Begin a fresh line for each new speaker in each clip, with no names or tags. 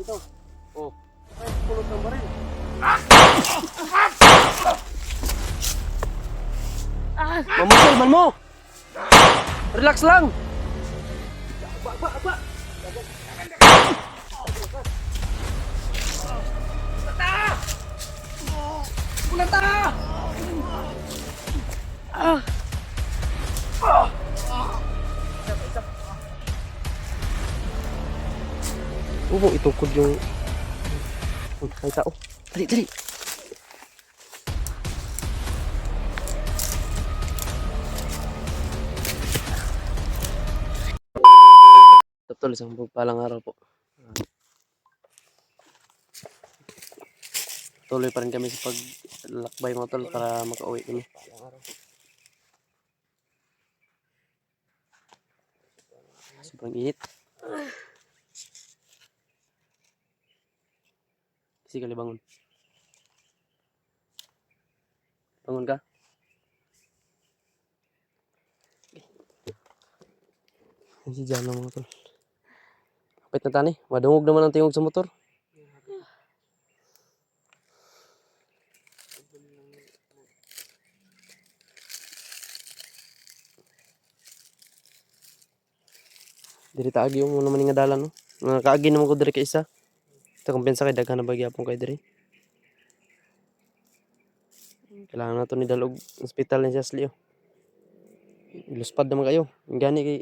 Ito. Oh. Ay, pulot ng baril. Mamusulman mo! Relax lang! Aba! Bulata! Itukod yung... Ay, tao. Dali! Tol, isang palang araw po. Tuloy pa rin kami sa paglakbay mga tol para makauwi kami. Sobrang init. Kasi bangon. Bangon ka? Si Jan lang mga tol. Kapit na tani. Madungog naman ang tingog sa motor. Diri taagi yung naman nga dalan no. Nakaagi naman ko diri kay isa. Ito kumpensa kay daghan na bagyapon kay diri. Kailangan na to ni dalog hospital ni Jasli oh. Luspad naman kayo. Gani kay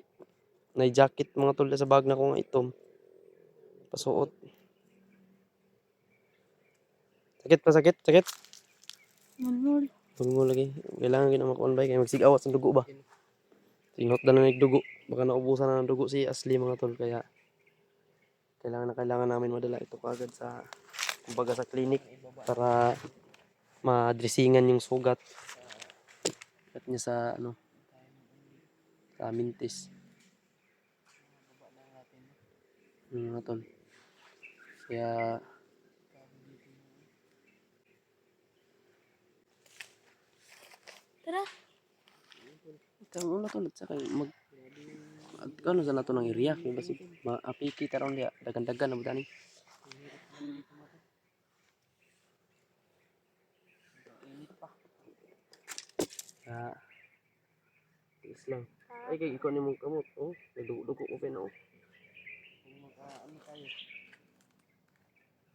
nay jacket mga tol sa bag na ko nga itom. Pasuot. Sakit. Mungol lagi. Kailangan gina makuan bay kay magsigawas ng dugo ba. Sinot na ng dugo. Baka naubusan na ng dugo si Asli mga tol kaya kailangan namin madala ito kagad sa kumbaga sa clinic para madressingan yung sugat at niya sa sa mintis. Mga tol. Kaya
Tara.
ikaw na tol at saka ano sa nato ng area kung basi maapiki taron dia dagan-dagan na budani. Tiis lang. Ay kay ikaw ni mong kamot. Oh, dugo ko pa na oh. Ano tayo?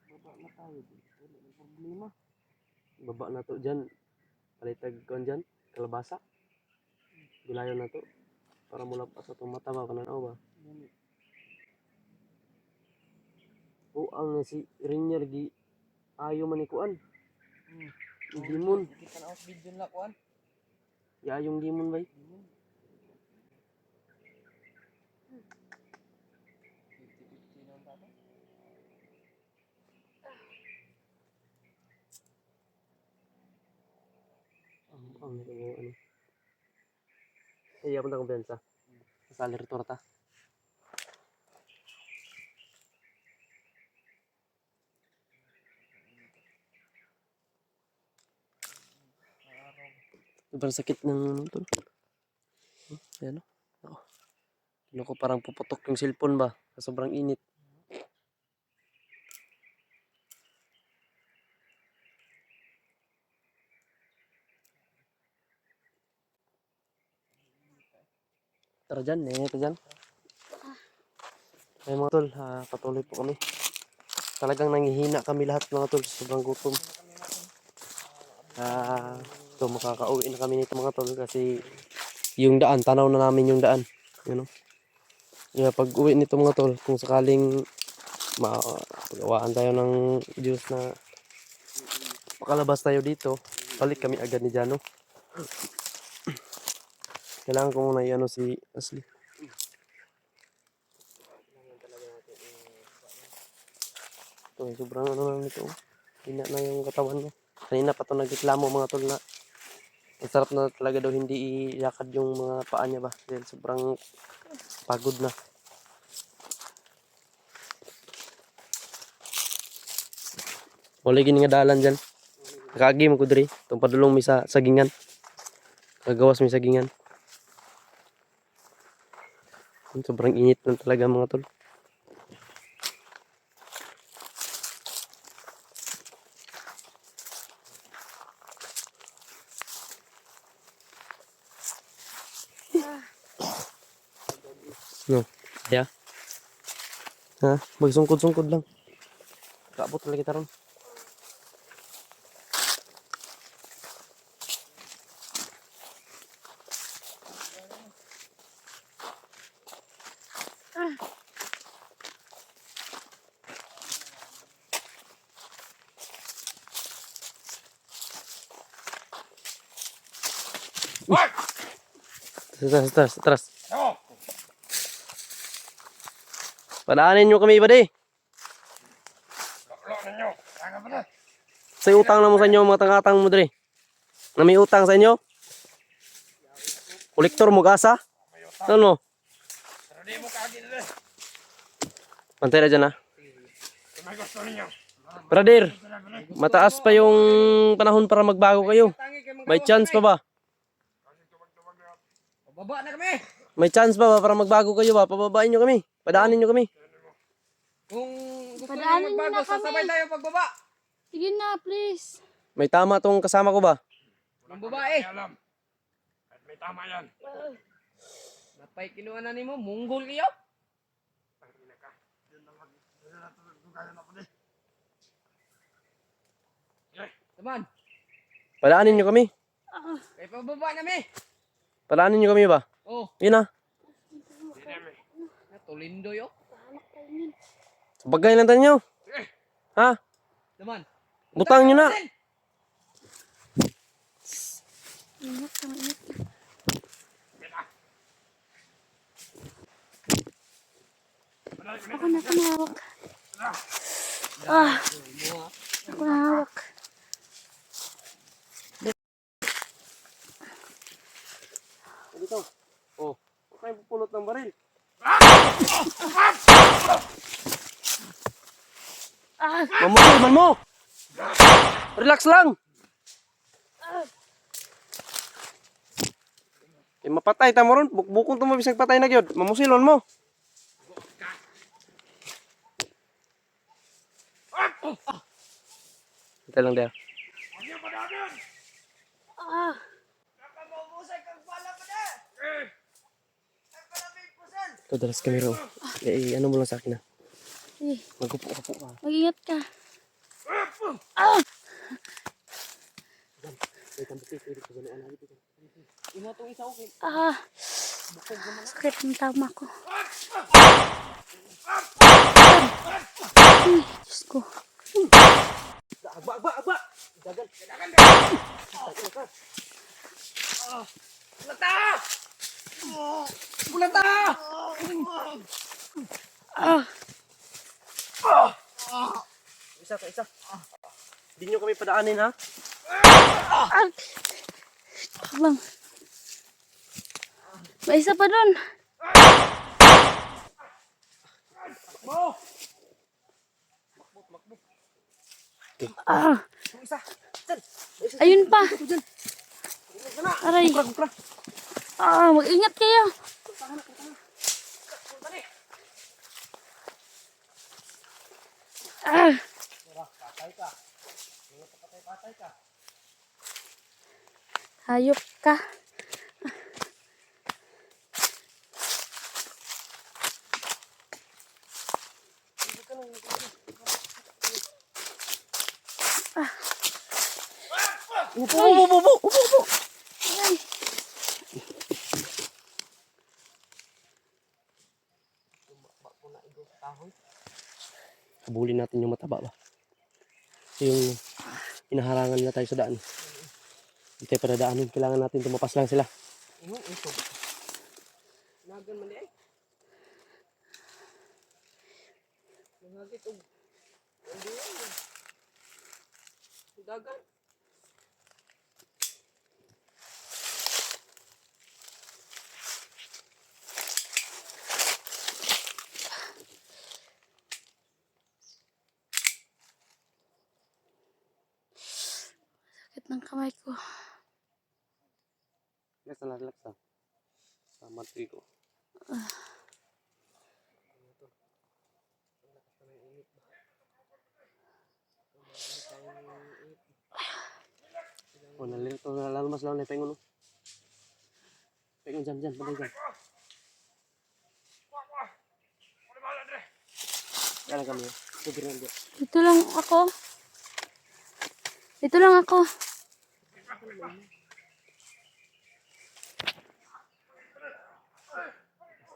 Baba na tayo. Wala may problema. Baba na to dyan. Palitag kon dyan. Kalabasa. Gilayon na to. Para mula pa sa itong mata ba. Kananaw ba? O ang si Rainier gi ayo manikuan. Dimon.
Kita na ako video na kuan.
Yayong dimon bay. Ang ano. Iya punta kumpensa. Sa alertor ta. Sobrang sakit ng ano tol. Ayan o. Ano ko parang puputok yung cellphone ba? Sobrang init. Tara dyan, ito dyan. Ay mga tol, patuloy po kami. Talagang nangihina kami lahat mga tol. Sobrang gutom. Ito makakauwi na kami nito mga tol kasi yung daan, tanaw na namin yung daan. You know? Yeah, pag uwi nito mga tol, kung sakaling pagawaan tayo ng Diyos na makalabas tayo dito, balik kami agad ni Jano. Kailangan ko muna i-ano si Asli. Ito, sobrang ano lang nito. Hina na yung katawan niya. Kanina pa ito nagreklamo mga tol na ang sarap na talaga daw hindi iyakad yung mga paa niya ba. Dahil sobrang pagod na. Wala gini nga dalan dyan. Nakagi mo ko diri. Itong padulong mi sa sagingan. Kagawas mi sagingan. Sobrang init lang talaga mga tol. No. Ya. Ha? Magsungkod-sungkod lang. Kaabot na kita ron. Atras. Padaanin nyo kami, buddy. Sa utang na mo sa inyo, mga tangatang mo, dre. Na may utang sa inyo? Kolektor mo gasa? Ano? Pantay na dyan, ha? Brother, mataas pa yung panahon para magbago kayo. May chance pa ba?
Baba na kami.
May chance pa ba para magbago kayo ba? Pababain nyo kami. Padaanin nyo kami.
Kung gusto niyo
Padaanin niyo
magbago,
na kami.
sasabay tayo pagbaba.
Sige na, please.
May tama tong kasama ko ba?
Ng babae.
Alam. At may tama yan.
Napay kinuha na nimo, munggol kayo. Taman,
Padaanin nyo kami.
kay pababa na mi.
Padaanin nyo kami ba?
Oh,
Yun na.
tulindo yo.
Sabagay lang tayo nyo. Ha?
Taman.
Butang nyo na.
Ingat ka, ingat ka. Ako na tumawak. Ako na hawak.
Dito. Oh. Huwag kayo pupulot ng baril. Mamusil man mo. Relax lang. Eh, mapatay tamo ron. Bukbukon to mo bisag patay na gyud. Mamusilon mo. Ito lang der.
Ah,
Ito dalas kami ro. Eh, ano mo lang sa akin na.
sige.
Magkupo-kupo ka.
Mag-ingat ka. Ah, sakit ng tama ko. Ay, Diyos ko.
Agba.
Bulata! Bulata!
Ah,
Isa. Hindi nyo kami padaanin ha.
ah. Lang. May isa pa dun. Ah,
Isa.
ayun pa. Aray.
Kupra.
Ah, mag-ingat kayo. Ah. Hayop ka.
Upo.
Ay.
Habulin natin yung mataba ba? Kasi yung hinaharangan nila tayo sa daan. Hindi tayo padadaanin. Kailangan natin tumapas lang sila.
Ito. Nagan man di ay. Nangagit og. Dagan.
Sakit ng kamay ko.
Relax lang. Sa matri ko. Oh, nalilito na lalmas lang na pengon. Pengon dyan, patay dyan. Saan kami? Sige rin dito.
Dito lang ako. Dito lang ako.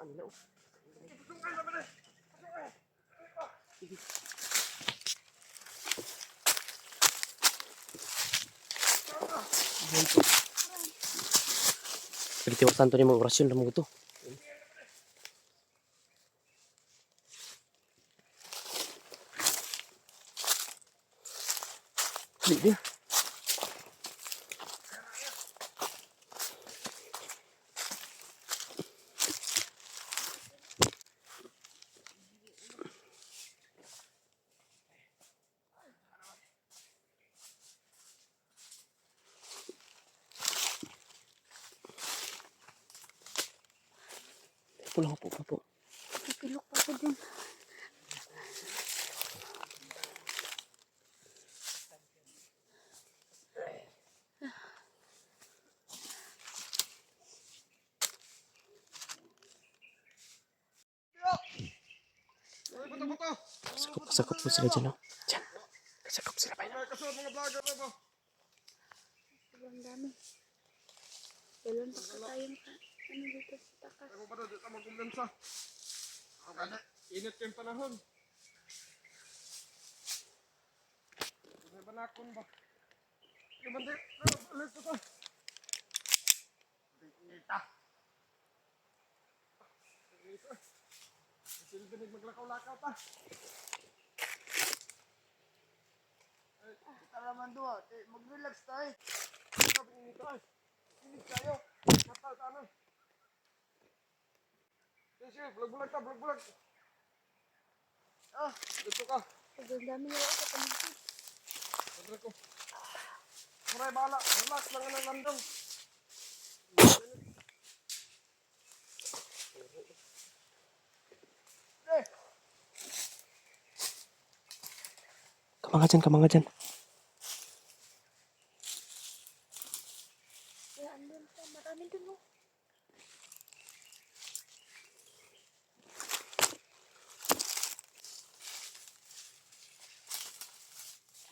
Ano na? Pinitiwasan to ni mga orasyon lang mo ito. Hindi dia. Pulang po.
Pipilok pa ako dun.
Sakop po sila dyan, no? Dyan. Sakop sila pa yun.
Sobrang dami. Dalon pa ka tayong ano dito sa takas.
Ako pa na, dito magkumbensa. Init yung panahon. May banakon ba? Yung bandi, ulit ko to. Inita. Silbinig maglakaw-lakaw ta.
Kita naman doon. Mag-relax tayo.
Sabi ni Nito ay, init kayo. Matal ka na. Sige, bulag-bulag ta, bulag-bulag.
Ah,
Dito ka.
Sobrang dami na ako sa paligid.
Padre ko. Maray, bahala. Relax lang ka ng landong.
Kamanga dyan.
Kaya andun pa. Marami dun oh.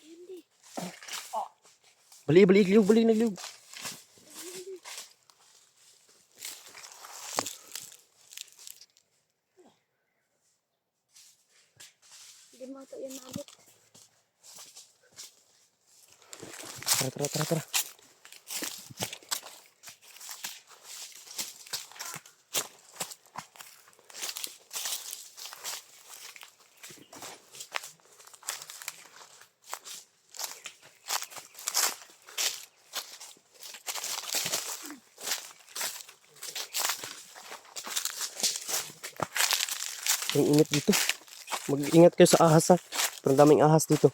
Ayun di.
Balik, nagliog.
Hindi mo ito yun maabot.
Tara. Ang init dito. Mag-ingat kayo sa ahas ha. Parang daming ahas dito.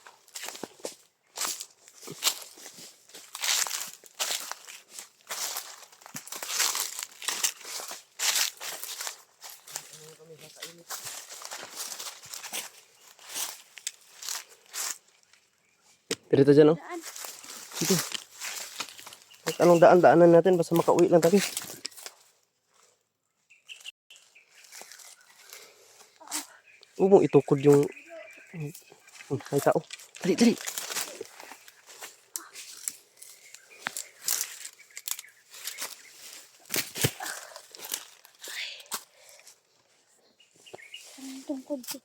Dito dyan, oh.
Daan.
Dito. Kahit anong daanan natin, basta makauwi lang tayo. Huwag mong itukod yung... may tao. Dali.
Ang tungkod ko.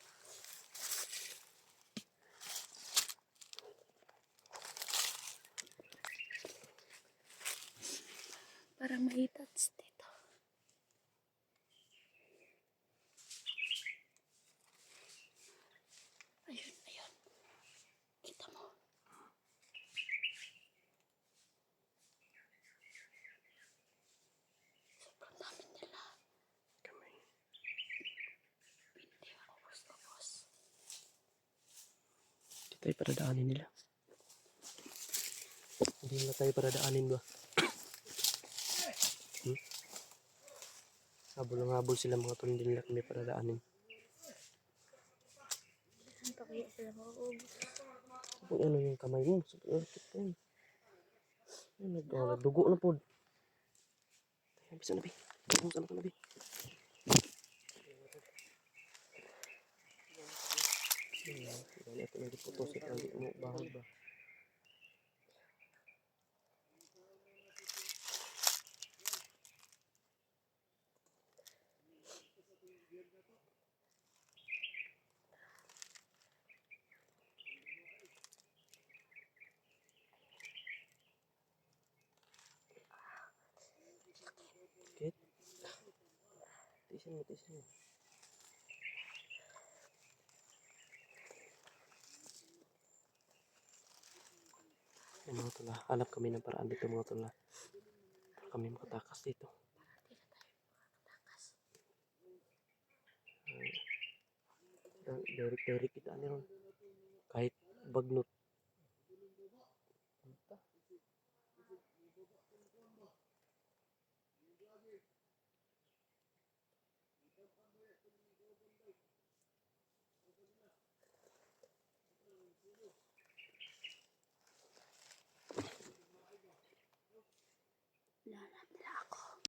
Parang maitats dito. Ayun. Kita mo. Sobrang dami nila. Hindi ubos.
Hindi tayo paradaanin nila. Hindi na tayo paradaanin ba? Habol sila mga tol, hindi nila kami paradaanin.
Saan pa kaya sila mauubos?
Kung ano yung kamay mo, super orkit ka yun. Dugo na po. Bisa na, Bi. Sama ka na, Bi. Dali ito lagi putos ito lagi mo bahag ba. Kit. Tisin mo, tisin mo. Ay, mga tula, hanap kami ng paraan dito mga tula. Para kami makatakas dito. Derek kita ano kahit bagnot.